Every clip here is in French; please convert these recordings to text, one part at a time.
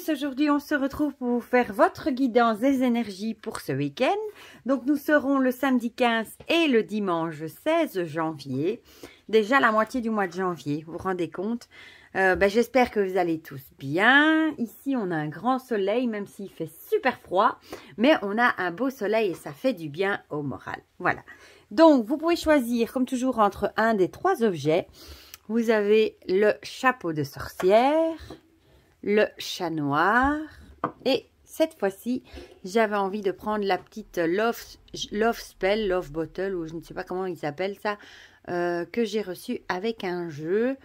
tous, aujourd'hui on se retrouve pour vous faire votre guidance des énergies pour ce week-end. Donc nous serons le samedi 15 et le dimanche 16 janvier. Déjà la moitié du mois de janvier, vous vous rendez compte? J'espère que vous allez tous bien. Ici on a un grand soleil, même s'il fait super froid. Mais on a un beau soleil et ça fait du bien au moral. Voilà. Donc vous pouvez choisir comme toujours entre un des trois objets. Vous avez le chapeau de sorcière, le chat noir et cette fois-ci, j'avais envie de prendre la petite Love Spell, Love Bottle ou je ne sais pas comment ils s'appellent ça, que j'ai reçu avec un jeu,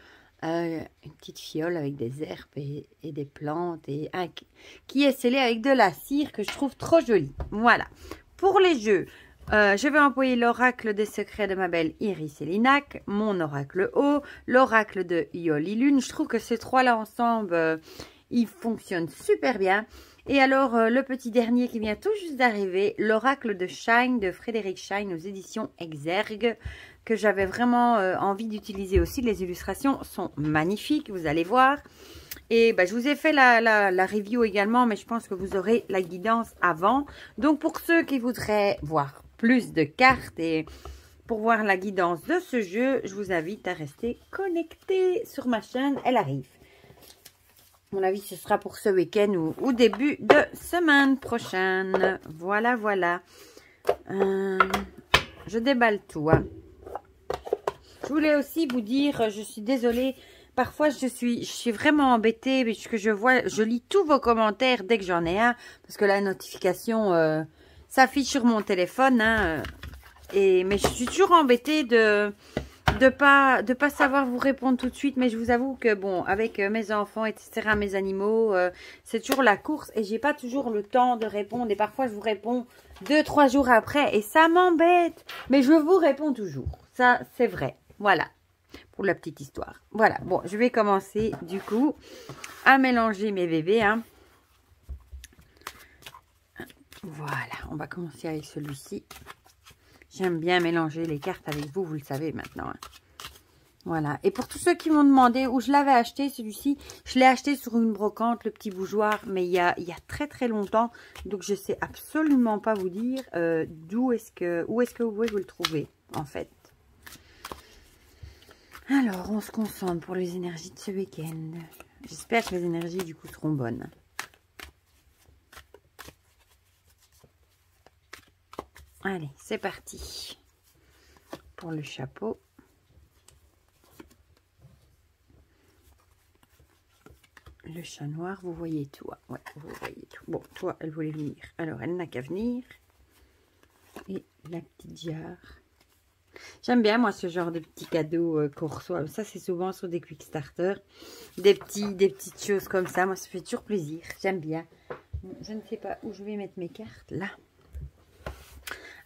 une petite fiole avec des herbes et des plantes et qui est scellé avec de la cire que je trouve trop jolie. Voilà. Pour les jeux, je vais employer l'oracle des secrets de ma belle Iris Elinac, mon oracle haut, l'oracle de Yoli Lune. Je trouve que ces trois-là ensemble, ils fonctionnent super bien. Et alors, le petit dernier qui vient tout juste d'arriver, l'oracle de Shine de Frédéric Shine aux éditions Exergue, que j'avais vraiment envie d'utiliser aussi. Les illustrations sont magnifiques, vous allez voir. Et je vous ai fait la review également, mais je pense que vous aurez la guidance avant. Donc, pour ceux qui voudraient voir plus de cartes et pour voir la guidance de ce jeu, je vous invite à rester connecté sur ma chaîne. Elle arrive. À mon avis, ce sera pour ce week-end ou début de semaine prochaine. Voilà, voilà. Je déballe tout. Hein. Je voulais aussi vous dire, je suis désolée. Parfois, je suis vraiment embêtée puisque je lis tous vos commentaires dès que j'en ai un. Parce que la notification s'affiche sur mon téléphone. Hein, mais je suis toujours embêtée de pas savoir vous répondre tout de suite. Mais je vous avoue que, bon, avec mes enfants, etc., mes animaux, c'est toujours la course. Et j'ai pas toujours le temps de répondre. Et parfois, je vous réponds 2-3 jours après. Et ça m'embête. Mais je vous réponds toujours. Ça, c'est vrai. Voilà. Pour la petite histoire. Voilà. Bon, je vais commencer, du coup, à mélanger mes bébés. Hein. Voilà. On va commencer avec celui-ci. J'aime bien mélanger les cartes avec vous. Vous le savez maintenant. Hein. Voilà. Et pour tous ceux qui m'ont demandé où je l'avais acheté, celui-ci, je l'ai acheté sur une brocante, le petit bougeoir, mais il y a très très longtemps. Donc, je ne sais absolument pas vous dire où est-ce que vous pouvez vous le trouver, en fait. Alors, on se concentre pour les énergies de ce week-end. J'espère que les énergies, du coup, seront bonnes. Allez, c'est parti. Pour le chapeau. Le chat noir, vous voyez tout. Hein. Ouais, vous voyez tout. Bon, toi, elle voulait venir. Alors, elle n'a qu'à venir. Et la petite jarre. J'aime bien, moi, ce genre de petits cadeaux qu'on reçoit. Ça, c'est souvent sur des quick starters. Des petites choses comme ça. Moi, ça fait toujours plaisir. J'aime bien. Je ne sais pas où je vais mettre mes cartes. Là.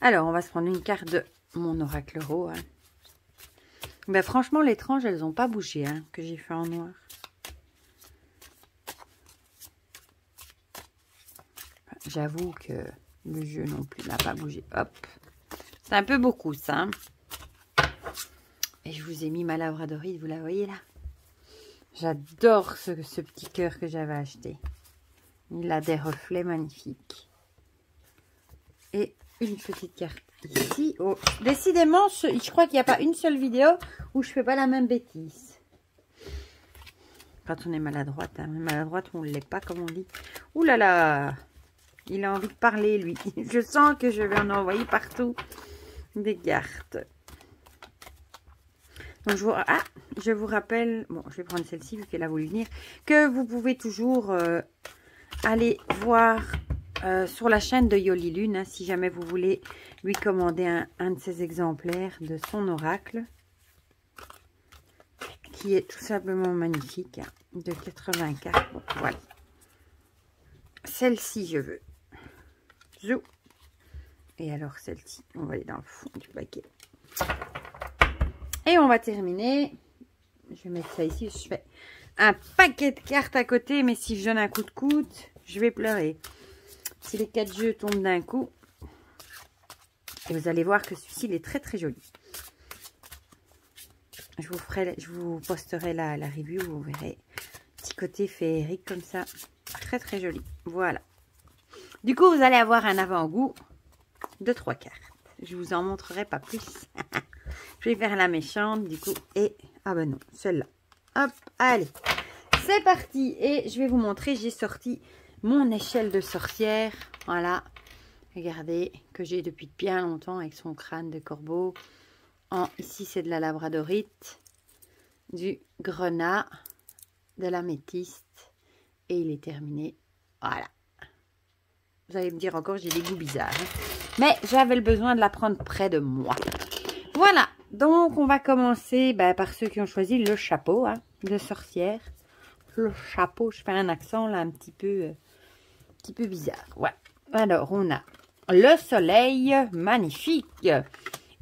Alors, on va se prendre une carte de mon oracle haut. Hein. Franchement, l'étrange, elles n'ont pas bougé, hein, que j'ai fait en noir. J'avoue que le jeu non plus n'a pas bougé. Hop. C'est un peu beaucoup, ça. Hein. Et je vous ai mis ma labradorite, vous la voyez là? J'adore ce petit cœur que j'avais acheté. Il a des reflets magnifiques. Et une petite carte ici. Oh, décidément, je crois qu'il n'y a pas une seule vidéo où je ne fais pas la même bêtise. Quand on est maladroite, hein. Maladroite, on ne l'est pas, comme on dit. Ouh là là! Il a envie de parler, lui. Je sens que je vais en envoyer partout des cartes. Donc, je vous rappelle, bon, je vais prendre celle-ci vu qu'elle a voulu venir, que vous pouvez toujours aller voir sur la chaîne de Yoli Lune, hein, si jamais vous voulez lui commander un de ses exemplaires de son oracle, qui est tout simplement magnifique, hein, de 84. Bon, voilà. Celle-ci, je veux. Zou. Et alors, celle-ci, on va aller dans le fond du paquet. Et on va terminer. Je vais mettre ça ici. Je fais un paquet de cartes à côté. Mais si je donne un coup de coude, je vais pleurer. Si les 4 jeux tombent d'un coup. Et vous allez voir que celui-ci, il est très très joli. Je vous posterai la review. Vous verrez. Petit côté féerique comme ça. très très joli. Voilà. Du coup, vous allez avoir un avant-goût de 3 cartes. Je vous en montrerai pas plus. Je vais faire la méchante du coup. Et, ah ben non, celle-là. Hop, allez. C'est parti. Et je vais vous montrer, j'ai sorti mon échelle de sorcière. Voilà. Regardez, que j'ai depuis bien longtemps avec son crâne de corbeau. Ici, c'est de la labradorite, du grenat, de la métiste. Et il est terminé. Voilà. Vous allez me dire encore, j'ai des goûts bizarres. Hein. Mais j'avais le besoin de la prendre près de moi. Voilà. Donc, on va commencer par ceux qui ont choisi le chapeau de sorcière. Le chapeau, je fais un accent là un petit peu bizarre. Ouais. Alors, on a le soleil, magnifique.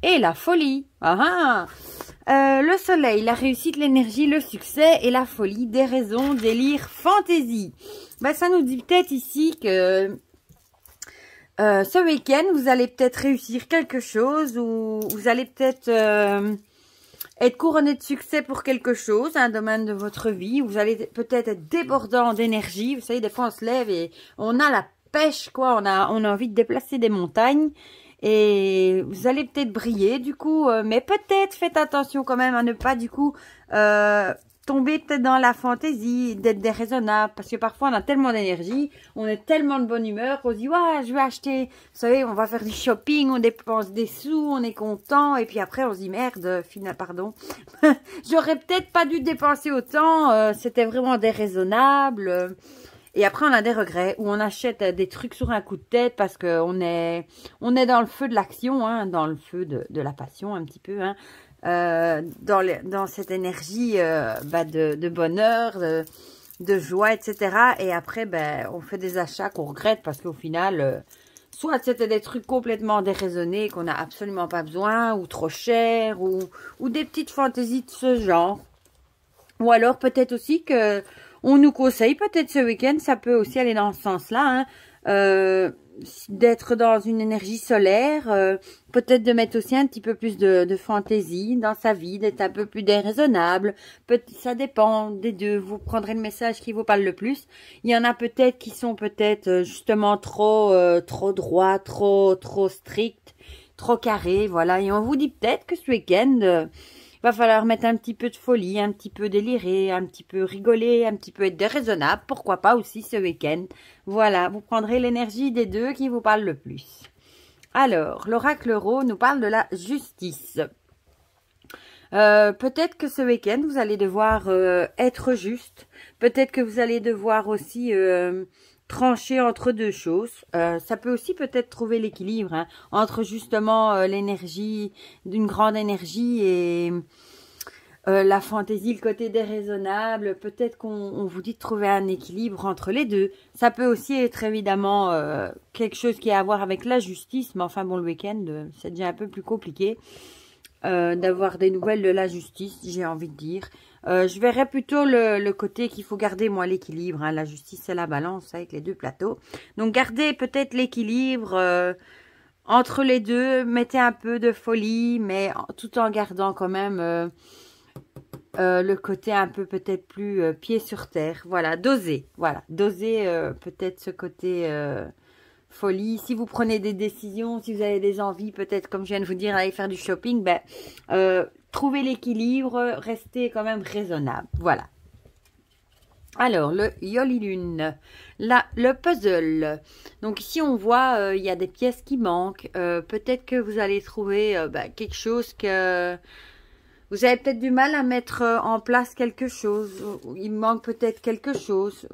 Et la folie. Le soleil, la réussite, l'énergie, le succès et la folie, des raisons, délire, fantaisie. Ça nous dit peut-être ici que ce week-end, vous allez peut-être réussir quelque chose ou vous allez peut-être être couronné de succès pour quelque chose, un domaine de votre vie. Vous allez peut-être être débordant d'énergie. Vous savez, des fois, on se lève et on a la pêche, quoi. On a envie de déplacer des montagnes. Et vous allez peut-être briller, du coup. Mais peut-être, faites attention quand même à ne pas, du coup, tomber peut-être dans la fantaisie, d'être déraisonnable. Parce que parfois, on a tellement d'énergie, on est tellement de bonne humeur qu'on se dit, ouais, je vais acheter. Vous savez, on va faire du shopping, on dépense des sous, on est content. Et puis après, on se dit, merde, pardon. J'aurais peut-être pas dû dépenser autant. C'était vraiment déraisonnable. Et après, on a des regrets où on achète des trucs sur un coup de tête parce qu'on est dans le feu de l'action, dans le feu de la passion un petit peu, dans cette énergie de bonheur, de joie, etc. Et après, on fait des achats qu'on regrette parce qu'au final, soit c'était des trucs complètement déraisonnés qu'on n'a absolument pas besoin, ou trop chers, ou des petites fantaisies de ce genre. Ou alors peut-être aussi que on nous conseille, peut-être ce week-end, ça peut aussi aller dans ce sens-là, d'être dans une énergie solaire, peut-être de mettre aussi un petit peu plus de fantaisie dans sa vie, d'être un peu plus déraisonnable. Ça dépend des deux, vous prendrez le message qui vous parle le plus. Il y en a peut-être qui sont peut-être justement trop droits, trop stricts, trop carrés, voilà. Et on vous dit peut-être que ce week-end... va falloir mettre un petit peu de folie, un petit peu délirer, un petit peu rigoler, un petit peu être déraisonnable. Pourquoi pas aussi ce week-end. Voilà, vous prendrez l'énergie des deux qui vous parlent le plus. Alors, l'oracle Rho nous parle de la justice. Peut-être que ce week-end, vous allez devoir être juste. Peut-être que vous allez devoir aussi... trancher entre deux choses. Ça peut aussi peut-être trouver l'équilibre entre justement l'énergie, d'une grande énergie et la fantaisie, le côté déraisonnable. Peut-être qu'on vous dit de trouver un équilibre entre les deux. Ça peut aussi être évidemment quelque chose qui a à voir avec la justice. Mais enfin bon, le week-end, c'est déjà un peu plus compliqué d'avoir des nouvelles de la justice, j'ai envie de dire. Je verrais plutôt le côté qu'il faut garder, moi, l'équilibre. La justice, c'est la balance avec les deux plateaux. Donc, gardez peut-être l'équilibre entre les deux. Mettez un peu de folie, mais tout en gardant quand même le côté un peu peut-être plus pied sur terre. Voilà, doser. Voilà, doser peut-être ce côté... folie, si vous prenez des décisions, si vous avez des envies, peut-être comme je viens de vous dire, aller faire du shopping, trouvez l'équilibre, restez quand même raisonnable. Voilà. Alors, le Yoli-Lune, le puzzle. Donc ici, on voit, il y a des pièces qui manquent. Peut-être que vous allez trouver quelque chose que... Vous avez peut-être du mal à mettre en place quelque chose. Il manque peut-être quelque chose.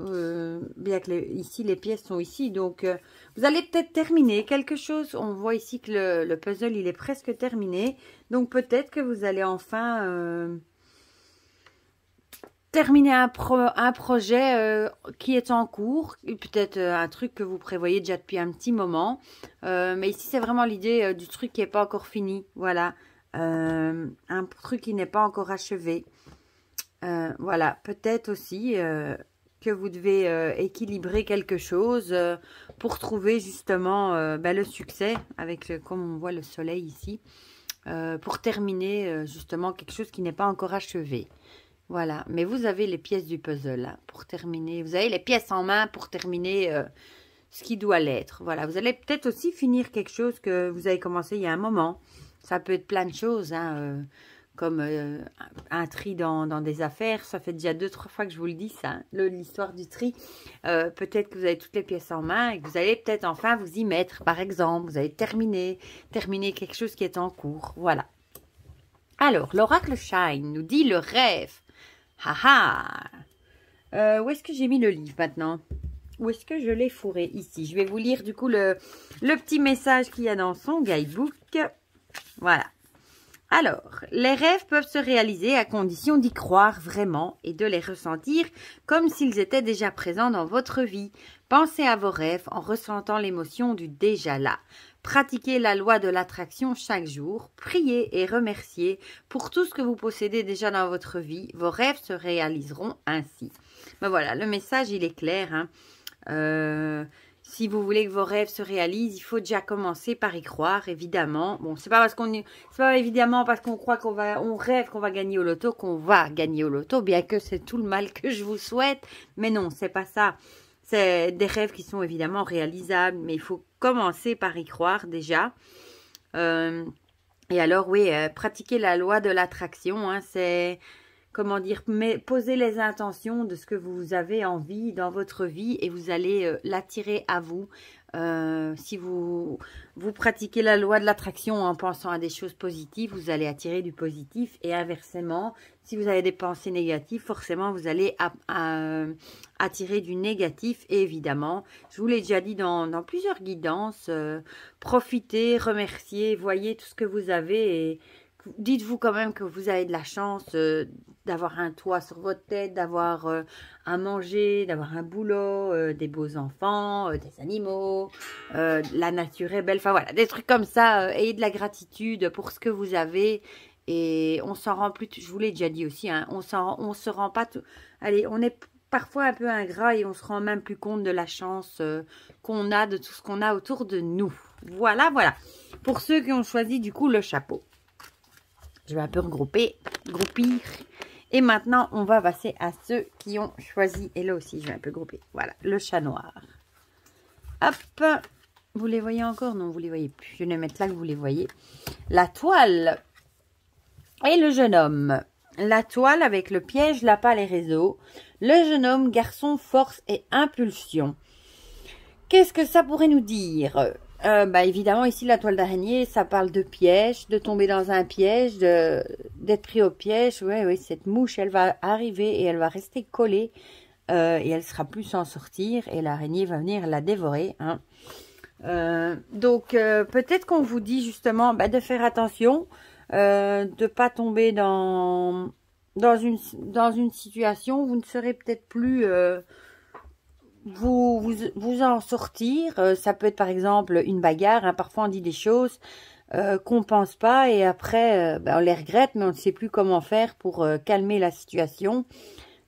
Bien que ici, les pièces sont ici. Donc, vous allez peut-être terminer quelque chose. On voit ici que le puzzle, il est presque terminé. Donc, peut-être que vous allez enfin terminer un projet qui est en cours. Peut-être un truc que vous prévoyez déjà depuis un petit moment. Mais ici, c'est vraiment l'idée du truc qui n'est pas encore fini. Voilà. Un truc qui n'est pas encore achevé. Voilà, peut-être aussi que vous devez équilibrer quelque chose pour trouver justement le succès avec, comme on voit le soleil ici, pour terminer justement quelque chose qui n'est pas encore achevé. Voilà, mais vous avez les pièces du puzzle hein, pour terminer. Vous avez les pièces en main pour terminer ce qui doit l'être. Voilà, vous allez peut-être aussi finir quelque chose que vous avez commencé il y a un moment. Ça peut être plein de choses, hein, comme un tri dans des affaires. Ça fait déjà 2-3 fois que je vous le dis, ça, hein, l'histoire du tri. Peut-être que vous avez toutes les pièces en main et que vous allez peut-être enfin vous y mettre. Par exemple, vous allez terminer quelque chose qui est en cours. Voilà. Alors, l'oracle Shine nous dit le rêve. Où est-ce que j'ai mis le livre maintenant? Où est-ce que je l'ai fourré? Ici. Je vais vous lire du coup le petit message qu'il y a dans son guidebook. Voilà. Alors, les rêves peuvent se réaliser à condition d'y croire vraiment et de les ressentir comme s'ils étaient déjà présents dans votre vie. Pensez à vos rêves en ressentant l'émotion du déjà là. Pratiquez la loi de l'attraction chaque jour. Priez et remerciez pour tout ce que vous possédez déjà dans votre vie. Vos rêves se réaliseront ainsi. Ben voilà, le message il est clair. Hein. Si vous voulez que vos rêves se réalisent, il faut déjà commencer par y croire, évidemment. Bon, c'est pas évidemment parce qu'on croit on rêve qu'on va gagner au loto qu'on va gagner au loto, bien que c'est tout le mal que je vous souhaite. Mais non, c'est pas ça. C'est des rêves qui sont évidemment réalisables, mais il faut commencer par y croire déjà. Et alors, oui, pratiquer la loi de l'attraction, hein, c'est, comment dire, poser les intentions de ce que vous avez envie dans votre vie et vous allez l'attirer à vous. Si vous pratiquez la loi de l'attraction en pensant à des choses positives, vous allez attirer du positif et inversement, si vous avez des pensées négatives, forcément vous allez attirer du négatif et évidemment, je vous l'ai déjà dit dans plusieurs guidances, profitez, remerciez, voyez tout ce que vous avez et dites-vous quand même que vous avez de la chance d'avoir un toit sur votre tête, d'avoir à manger, d'avoir un boulot, des beaux enfants, des animaux, la nature est belle. Enfin voilà, des trucs comme ça. Ayez de la gratitude pour ce que vous avez. Et on s'en rend plus, je vous l'ai déjà dit aussi, hein, on se rend pas tout. Allez, on est parfois un peu ingrat et on se rend même plus compte de la chance qu'on a, de tout ce qu'on a autour de nous. Voilà, voilà. Pour ceux qui ont choisi du coup le chapeau. Je vais un peu groupir. Et maintenant, on va passer à ceux qui ont choisi. Et là aussi, je vais un peu grouper. Voilà, le chat noir. Hop. Vous les voyez encore? Non, vous les voyez plus. Je vais les mettre là que vous les voyez. La toile. Et le jeune homme. La toile avec le piège, l'appât, les réseaux. Le jeune homme, garçon, force et impulsion. Qu'est-ce que ça pourrait nous dire? Évidemment, ici, la toile d'araignée, ça parle de piège, de tomber dans un piège, d'être pris au piège. Oui, cette mouche, elle va arriver et elle va rester collée et elle sera plus s'en sortir et l'araignée va venir la dévorer. Hein. Donc, peut-être qu'on vous dit justement de faire attention, de pas tomber dans une situation où vous ne serez peut-être plus... vous en sortir, ça peut être par exemple une bagarre, hein, parfois on dit des choses qu'on pense pas et après on les regrette mais on ne sait plus comment faire pour calmer la situation.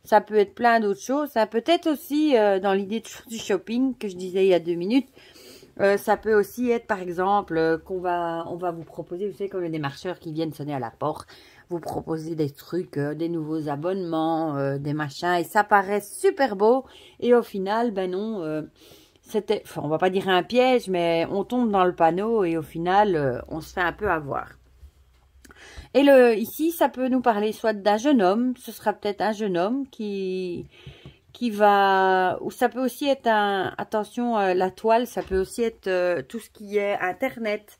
Ça peut être plein d'autres choses, ça peut être aussi dans l'idée du shopping que je disais il y a 2 minutes, ça peut aussi être par exemple on va vous proposer, vous savez comme il y a des marcheurs qui viennent sonner à la porte, vous proposer des trucs, des nouveaux abonnements, des machins, et ça paraît super beau, et au final, ben non, c'était, enfin, on va pas dire un piège, mais on tombe dans le panneau, et au final, on se fait un peu avoir. Et ici, ça peut nous parler soit d'un jeune homme, ce sera peut-être un jeune homme qui va, ou ça peut aussi être attention, la toile, ça peut aussi être tout ce qui est Internet,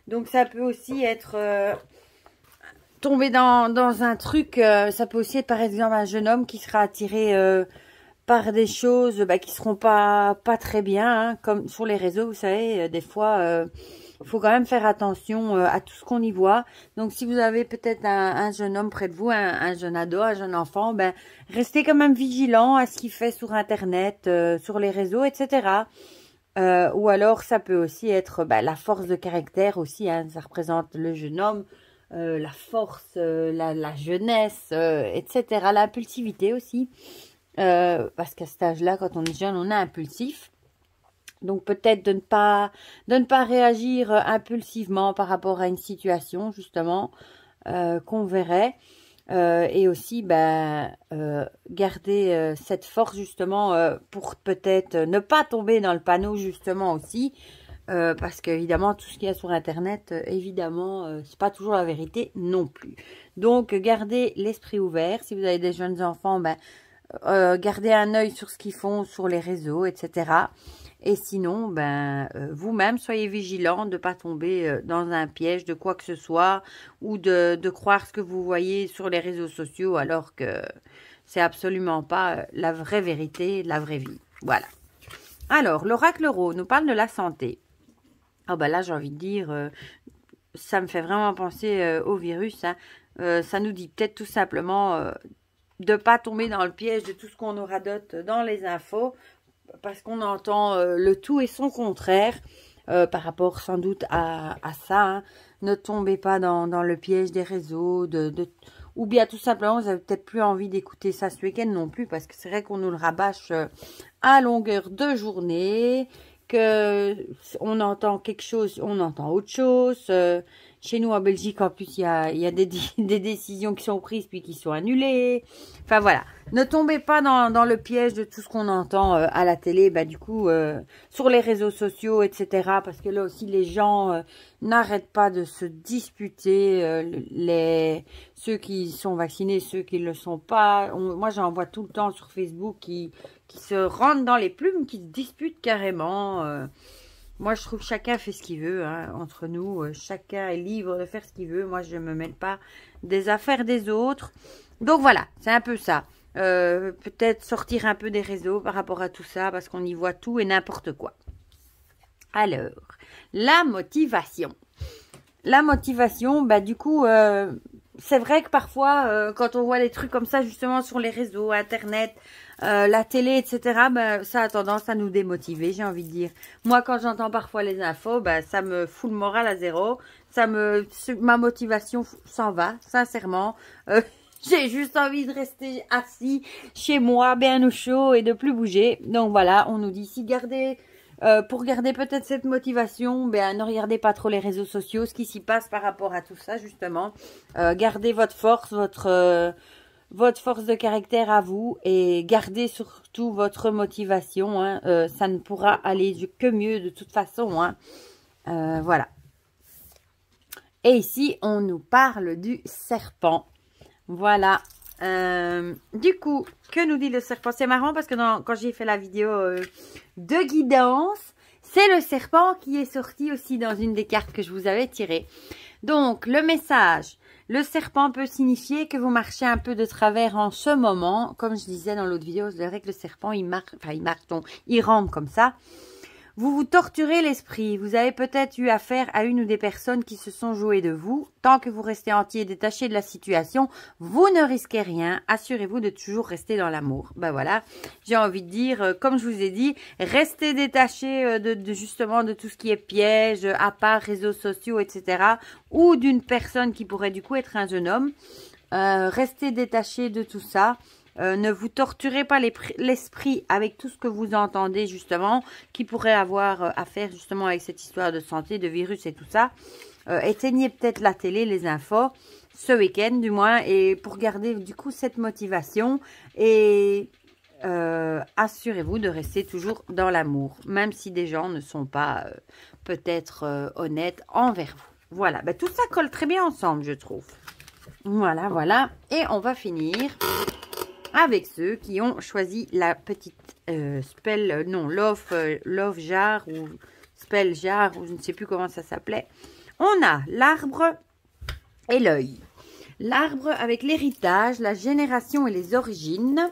donc ça peut aussi être... tomber dans un truc, ça peut aussi être par exemple un jeune homme qui sera attiré par des choses qui seront pas très bien, hein, comme sur les réseaux, vous savez, des fois, faut quand même faire attention à tout ce qu'on y voit. Donc, si vous avez peut-être un jeune homme près de vous, un jeune ado, un jeune enfant, restez quand même vigilant à ce qu'il fait sur Internet, sur les réseaux, etc. Ou alors, ça peut aussi être la force de caractère aussi, hein, ça représente le jeune homme, la force, la jeunesse, etc. L'impulsivité aussi. Parce qu'à cet âge-là, quand on est jeune, on est impulsif. Donc peut-être de ne pas réagir impulsivement par rapport à une situation, justement, qu'on verrait. Et aussi, garder cette force justement pour peut-être ne pas tomber dans le panneau justement aussi. Parce qu'évidemment, tout ce qu'il y a sur Internet, évidemment, c'est pas toujours la vérité non plus. Donc, gardez l'esprit ouvert. Si vous avez des jeunes enfants, gardez un œil sur ce qu'ils font sur les réseaux, etc. Et sinon, vous-même, soyez vigilants de ne pas tomber dans un piège de quoi que ce soit ou de croire ce que vous voyez sur les réseaux sociaux alors que c'est absolument pas la vraie vérité, la vraie vie. Voilà. Alors, l'oracle Ro nous parle de la santé. Ah là, j'ai envie de dire, ça me fait vraiment penser au virus. Hein. Ça nous dit peut-être tout simplement de ne pas tomber dans le piège de tout ce qu'on nous radote dans les infos. Parce qu'on entend le tout et son contraire par rapport sans doute à ça. Hein. Ne tombez pas dans le piège des réseaux. Ou bien tout simplement, vous n'avez peut-être plus envie d'écouter ça ce week-end non plus. Parce que c'est vrai qu'on nous le rabâche à longueur de journée. On entend quelque chose, on entend autre chose. Chez nous en Belgique, en plus, il y a des décisions qui sont prises puis qui sont annulées. Enfin voilà, ne tombez pas dans le piège de tout ce qu'on entend à la télé, sur les réseaux sociaux, etc. Parce que là aussi, les gens n'arrêtent pas de se disputer, ceux qui sont vaccinés, ceux qui ne le sont pas. Moi, j'en vois tout le temps sur Facebook qui se rentrent dans les plumes, qui se disputent carrément. Moi, je trouve que chacun fait ce qu'il veut, hein, entre nous. Chacun est libre de faire ce qu'il veut. Moi, je ne me mêle pas des affaires des autres. Donc, voilà, c'est un peu ça. Peut-être sortir un peu des réseaux par rapport à tout ça, parce qu'on y voit tout et n'importe quoi. Alors, la motivation. La motivation, du coup, c'est vrai que parfois, quand on voit des trucs comme ça, justement, sur les réseaux, Internet, la télé, etc., ça a tendance à nous démotiver, j'ai envie de dire. Moi, quand j'entends parfois les infos, ça me fout le moral à zéro. Ma motivation s'en va, sincèrement. J'ai juste envie de rester assis chez moi, bien au chaud et de plus bouger. Donc voilà, on nous dit si pour garder peut-être cette motivation, ne regardez pas trop les réseaux sociaux, ce qui s'y passe par rapport à tout ça, justement. Gardez votre force, votre force de caractère à vous et gardez surtout votre motivation. Hein. Ça ne pourra aller que mieux de toute façon. Hein. Voilà. Et ici, on nous parle du serpent. Voilà. Du coup, que nous dit le serpent? C'est marrant parce que quand j'ai fait la vidéo de guidance, c'est le serpent qui est sorti aussi dans une des cartes que je vous avais tirées. Donc, le message, le serpent peut signifier que vous marchez un peu de travers en ce moment. Comme je disais dans l'autre vidéo, c'est vrai que le serpent, il rampe comme ça. Vous vous torturez l'esprit. Vous avez peut-être eu affaire à une ou des personnes qui se sont jouées de vous. Tant que vous restez entier et détaché de la situation, vous ne risquez rien. Assurez-vous de toujours rester dans l'amour. Voilà, j'ai envie de dire, comme je vous ai dit, restez détaché justement de tout ce qui est piège, à part réseaux sociaux, etc. Ou d'une personne qui pourrait du coup être un jeune homme. Restez détaché de tout ça. Ne vous torturez pas l'esprit avec tout ce que vous entendez justement, qui pourrait avoir à faire justement avec cette histoire de santé, de virus et tout ça. Éteignez peut-être la télé, les infos, ce week-end du moins, et pour garder du coup cette motivation. Et assurez-vous de rester toujours dans l'amour, même si des gens ne sont pas peut-être honnêtes envers vous. Voilà, tout ça colle très bien ensemble, je trouve. Voilà, voilà. Et on va finir avec ceux qui ont choisi la petite love jar ou spell jar, ou je ne sais plus comment ça s'appelait. On a l'arbre et l'œil. L'arbre avec l'héritage, la génération et les origines.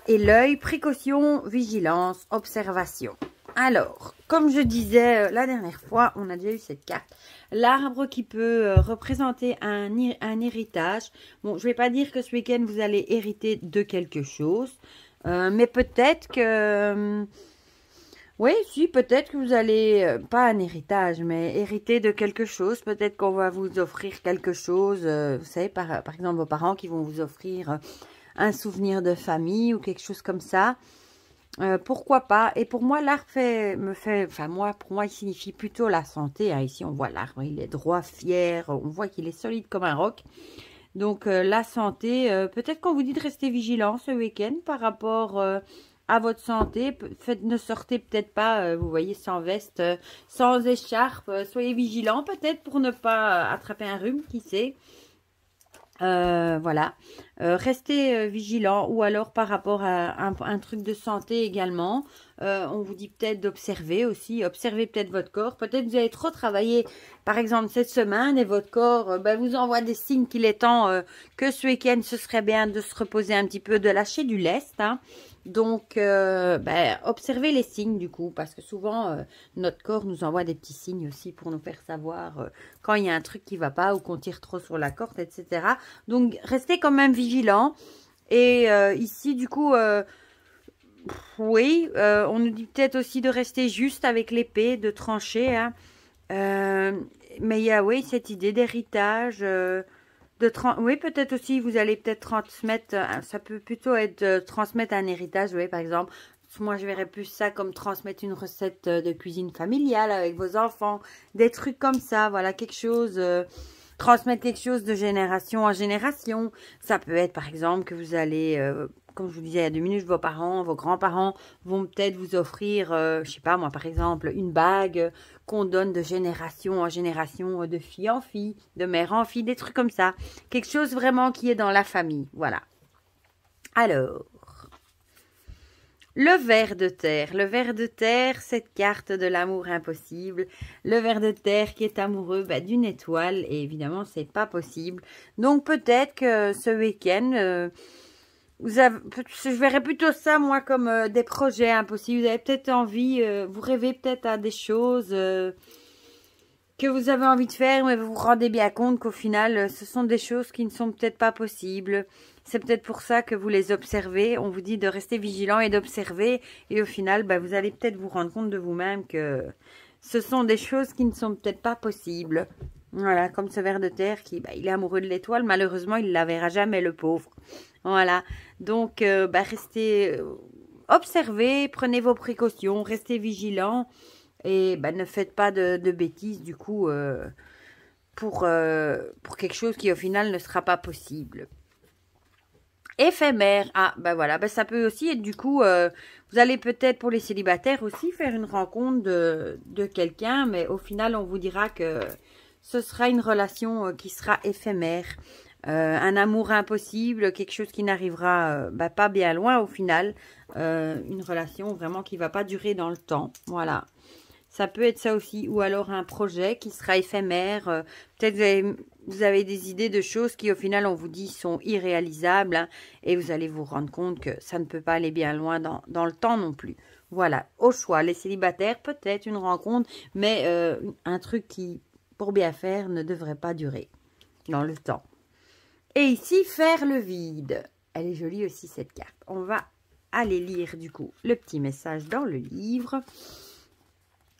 Et l'œil, précaution, vigilance, observation. Alors, comme je disais la dernière fois, on a déjà eu cette carte. L'arbre qui peut représenter un héritage. Bon, je ne vais pas dire que ce week-end, vous allez hériter de quelque chose. Mais peut-être que... oui, si, peut-être que vous allez... pas un héritage, mais hériter de quelque chose. Peut-être qu'on va vous offrir quelque chose. Vous savez, par exemple, vos parents qui vont vous offrir un souvenir de famille ou quelque chose comme ça. Pourquoi pas? Et pour moi, l'arbre pour moi, il signifie plutôt la santé. Hein. Ici, on voit l'arbre, il est droit, fier, on voit qu'il est solide comme un roc. Donc, la santé, peut-être qu'on vous dit de rester vigilant ce week-end par rapport à votre santé. Ne sortez peut-être pas, vous voyez, sans veste, sans écharpe. Soyez vigilant peut-être pour ne pas attraper un rhume, qui sait. Voilà, restez vigilant, ou alors par rapport à un truc de santé également, on vous dit peut-être d'observer aussi, observez peut-être votre corps, peut-être vous avez trop travaillé par exemple cette semaine et votre corps vous envoie des signes qu'il est temps que ce week-end ce serait bien de se reposer un petit peu, de lâcher du lest, hein. Donc, observez les signes du coup, parce que souvent, notre corps nous envoie des petits signes aussi pour nous faire savoir quand il y a un truc qui va pas ou qu'on tire trop sur la corde, etc. Donc, restez quand même vigilant. Et ici, du coup, oui, on nous dit peut-être aussi de rester juste avec l'épée, de trancher, hein. Mais il y a, oui, cette idée d'héritage, oui, peut-être aussi, vous allez peut-être transmettre, ça peut plutôt être transmettre un héritage, oui, par exemple. Moi, je verrais plus ça comme transmettre une recette de cuisine familiale avec vos enfants, des trucs comme ça, voilà, quelque chose, transmettre quelque chose de génération en génération. Ça peut être, par exemple, que vous allez, comme je vous disais il y a 2 minutes, vos parents, vos grands-parents vont peut-être vous offrir, je sais pas moi, par exemple, une bague qu'on donne de génération en génération, de fille en fille, de mère en fille, des trucs comme ça. Quelque chose vraiment qui est dans la famille, voilà. Alors, le ver de terre. Le ver de terre, cette carte de l'amour impossible. Le ver de terre qui est amoureux d'une étoile. Et évidemment, c'est pas possible. Donc, peut-être que ce week-end, je verrais plutôt ça, moi, comme des projets impossibles. Vous avez peut-être envie, vous rêvez peut-être à des choses que vous avez envie de faire, mais vous vous rendez bien compte qu'au final, ce sont des choses qui ne sont peut-être pas possibles. C'est peut-être pour ça que vous les observez. On vous dit de rester vigilant et d'observer. Et au final, vous allez peut-être vous rendre compte de vous-même que ce sont des choses qui ne sont peut-être pas possibles. Voilà, comme ce ver de terre qui, il est amoureux de l'étoile. Malheureusement, il ne la verra jamais, le pauvre. Voilà, donc restez, observez, prenez vos précautions, restez vigilants. Et ne faites pas de bêtises, du coup, pour quelque chose qui, au final, ne sera pas possible. Éphémère. Ah, voilà. Ça peut aussi être, du coup, vous allez peut-être, pour les célibataires aussi, faire une rencontre de quelqu'un. Mais au final, on vous dira que ce sera une relation qui sera éphémère. Un amour impossible, quelque chose qui n'arrivera pas bien loin au final. Une relation vraiment qui ne va pas durer dans le temps. Voilà. Ça peut être ça aussi, ou alors un projet qui sera éphémère. Peut-être vous avez des idées de choses qui, au final, on vous dit, sont irréalisables. Hein, et vous allez vous rendre compte que ça ne peut pas aller bien loin dans le temps non plus. Voilà, au choix. Les célibataires, peut-être une rencontre, mais un truc qui, pour bien faire, ne devrait pas durer dans le temps. Et ici, faire le vide. Elle est jolie aussi, cette carte. On va aller lire, du coup, le petit message dans le livre.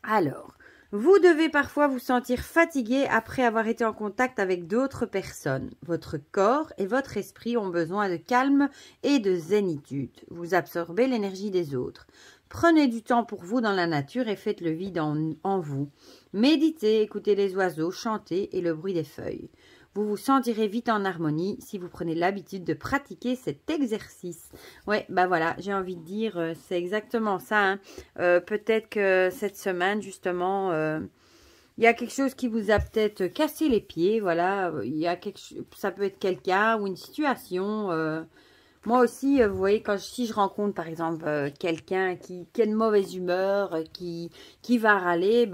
Alors, vous devez parfois vous sentir fatigué après avoir été en contact avec d'autres personnes. Votre corps et votre esprit ont besoin de calme et de zénitude. Vous absorbez l'énergie des autres. Prenez du temps pour vous dans la nature et faites le vide en vous. Méditez, écoutez les oiseaux chanter et le bruit des feuilles. Vous vous sentirez vite en harmonie si vous prenez l'habitude de pratiquer cet exercice. Ouais, voilà, j'ai envie de dire, c'est exactement ça. Hein. Peut-être que cette semaine, justement, il y a quelque chose qui vous a peut-être cassé les pieds. Voilà, ça peut être quelqu'un ou une situation. Moi aussi, vous voyez, si je rencontre par exemple quelqu'un qui est de mauvaise humeur, qui va râler,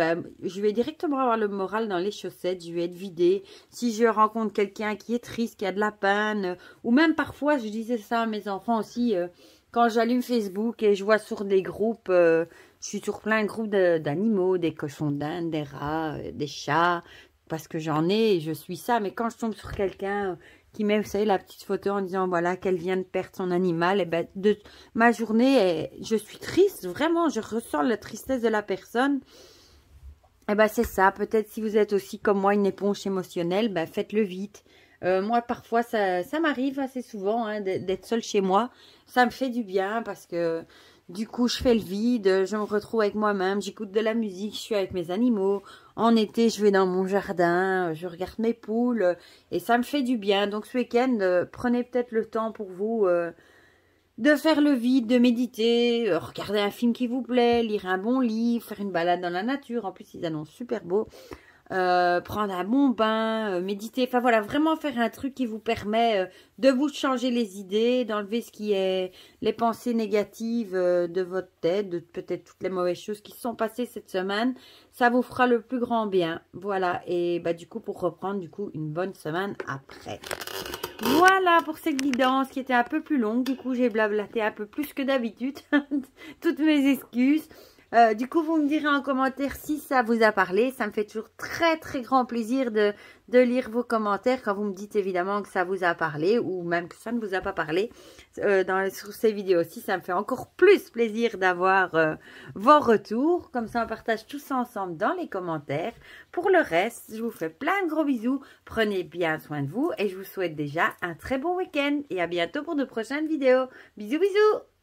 je vais directement avoir le moral dans les chaussettes, je vais être vidée. Si je rencontre quelqu'un qui est triste, qui a de la peine, ou même parfois, je disais ça à mes enfants aussi, quand j'allume Facebook et je vois sur des groupes, je suis sur plein de groupes d'animaux, des cochons d'Inde, des rats, des chats, parce que j'en ai et je suis ça, mais quand je tombe sur quelqu'un qui met, vous savez, la petite photo en disant, voilà, qu'elle vient de perdre son animal, et de ma journée, je suis triste, vraiment, je ressens la tristesse de la personne. Et c'est ça, peut-être si vous êtes aussi comme moi une éponge émotionnelle, faites-le vite. Moi, parfois, ça m'arrive assez souvent d'être seule chez moi. Ça me fait du bien parce que Du coup, je fais le vide, je me retrouve avec moi-même, j'écoute de la musique, je suis avec mes animaux. En été, je vais dans mon jardin, je regarde mes poules et ça me fait du bien. Donc ce week-end, prenez peut-être le temps pour vous de faire le vide, de méditer, regarder un film qui vous plaît, lire un bon livre, faire une balade dans la nature. En plus, ils annoncent super beau. Prendre un bon bain, méditer, enfin voilà, vraiment faire un truc qui vous permet de vous changer les idées, d'enlever ce qui est les pensées négatives de votre tête, de peut-être toutes les mauvaises choses qui se sont passées cette semaine, ça vous fera le plus grand bien, voilà, et bah du coup pour reprendre du coup une bonne semaine après. Voilà pour cette guidance qui était un peu plus longue, du coup j'ai blablaté un peu plus que d'habitude, toutes mes excuses. Du coup, vous me direz en commentaire si ça vous a parlé. Ça me fait toujours très très grand plaisir de lire vos commentaires quand vous me dites évidemment que ça vous a parlé ou même que ça ne vous a pas parlé sur ces vidéos-ci. Ça me fait encore plus plaisir d'avoir vos retours. Comme ça, on partage tout ça ensemble dans les commentaires. Pour le reste, je vous fais plein de gros bisous. Prenez bien soin de vous et je vous souhaite déjà un très bon week-end et à bientôt pour de prochaines vidéos. Bisous bisous!